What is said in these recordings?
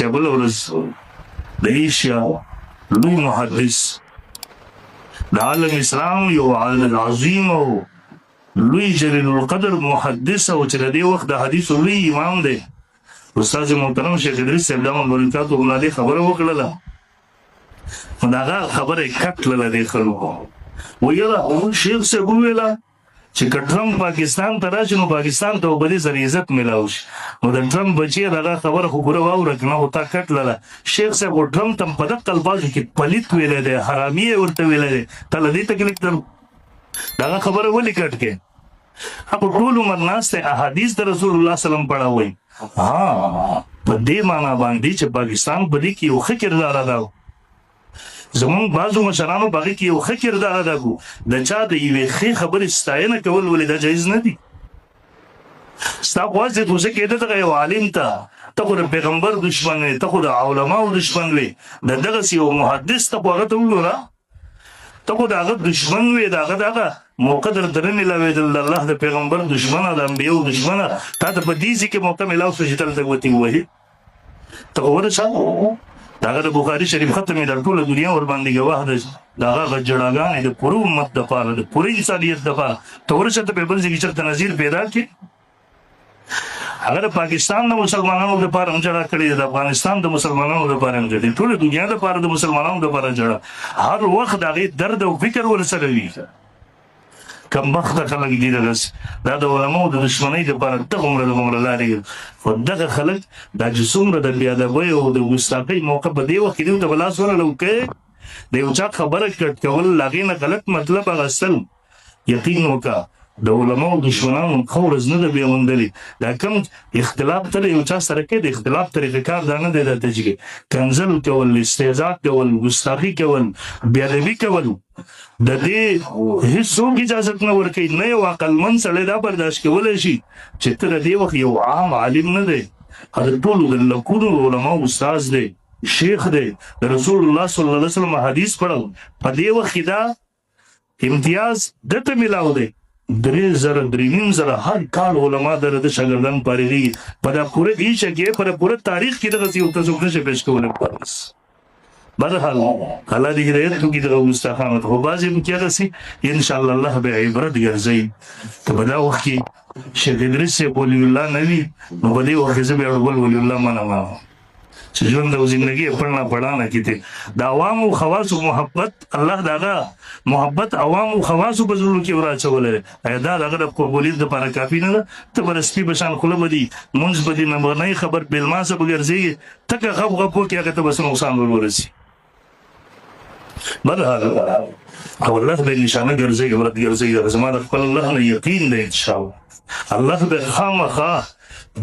بله ورځ د ایشیا لوی محدث د عالم اسلام یو عظیم او لوی جلیل القدر محدث او چې د دې وخت د حدیثو لوی امام دی استاد محترم شیخ ادریس صاحب دامت برکاته الله خبره وکړله نو د هغه خبره یې کټ کړله دې خلکو ویله شیخ صاحب وویله چې که ټرمپ پاکستان ته راشي نو پاکستان ته به دې سره عزت میلاو شي نو د ټرمپ بچی د هغه خبره خو پوره واوره که نه خو تا کټ لله شیخ صاحب خو ټرمپ ته په دغه الفاظو کې پلیت ویلی دی حرامي یې ورته ویلی دی تا له دې تکلیف درلود د هغه خبره ولې کټ کې په ټول عمر ناست دی احادیث د رسول الله سلم پړاوئ په دې معنا باندې چې پاکستان په دې کې یو ښه کردار ادا زمونږ بعضو مشرانو په هغې کې یو ښه کردار ادا کړو د چا د یوې ښې خبرې ستاینه کول ولې دا جایز نه دي ستا خواست دی خو زه کېده دغه یو عالم ته ته خو د پیغمبر دشمن وې ته خو د علماو دشمن وې د دغسې یو محدث ته خو هغه ته وګوره ته خو د هغه دشمن وې د هغه دغه موقع درته نه میلاوېدل د الله د پیغمبر دشمنه د انبیاو دشمنه تا ته په دې ځای کې موقع میلاو شو چې دلته ګوتې ووهې ته خو ورسه د هغه د بخاري شریف ختم یې در ټوله دنیا ورباندې ګواه ده د هغه ژړاګانې د پوره امت دپاره د پوره انسانیت دپاره ته ورسه ته په بل ځای کې چېرته نظیر پیدا کړي هغه د پاکستان د مسلمانانو دپاره هم جړه کړې ده د افغانستان د مسلمانانو دپاره هم جړې ټوله دنیا دپاره د مسلمانانو دپاره جړه هر وخت د هغې درد او فکر ورسره وي کمبخته خلک دي دغسې دا د علماو د دشمنۍ دپاره دغومره دغومره لارې خو دغه خلک دا چې څومره د بېادبۍ او د ګستاخۍ موقع په دې وخت کې دوی ته به لاس ورلو کوې د یو چا خبره کټ کول د هغې نه غلط مطلب اخیستل یقین وکړه د علماو دشمنانو ښه ورځ نه ده بیا موندلې دا کوم اختلاف ته د یو چا سره کوې د اختلاف طریقه کار دا نه دی درته چې کنځل کول استهزا کول ګستاخي کول بېادبي کول د دې هېڅوک اجازت نه ورکوي نه یو عقلمند سړی دا برداشت کولی شي چې ته د دې وخت یو عام عالم نه دی د ټولو د لکونو علماو استاذ دی شیخ دی د رسول الله صلی الله علیه وسلم حدیث پړو په دې وخت کې دا امتیاز دته میلاو دی 3,000 هر کال علما د شاګردان فارغېږي په دا پوره ایشه کې په پوره تاریخ کې دغسې یو ته څوک نشي پیش کولی بس بهرحال الله دې هدایت وکړي دغه ګستاخانو ته خو بعضې هم کې هغسې انشاءالله الله به عبرت ګرځوي که په دا وخت کې شیخ ادریس صاحب ولی الله نه وي نو په دې وخت کې زه بیا بل ولی الله منم چې ژوند او زندګي پړنا پړانه کې دی د عوامو خواصو محبت الله د هغه محبت عوامو خواصو په زړونو کې وراچولی دی ایا دا د هغه د قبولیت دپاره کافي نه ده ته به د سپي په شان خوله به دي مونځ به دي نه خبر بېلماسه به ګرځېږي تکه غپ غپ وکړي هغه ته به څه نقصان ور ورسي بهرحال او الله به نشانه ګرځوي عبرت ګرځوي زما د خپل الله نه یقین دی انشاءالله الله به خامخا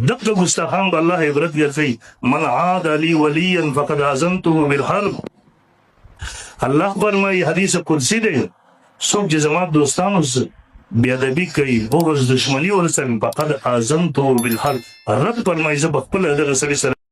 دغه ګستاخان به الله عبرت ګرځوي من عاد لي وليا فقد اذنته بالحرب الله فرمایي حدیث قدسي دی څوک چې زما دوستانو بېادبي کوي بغض دشمني ورسره فقد اذنته بالحرب رب فرمایي زه به خپله دغه سړي سره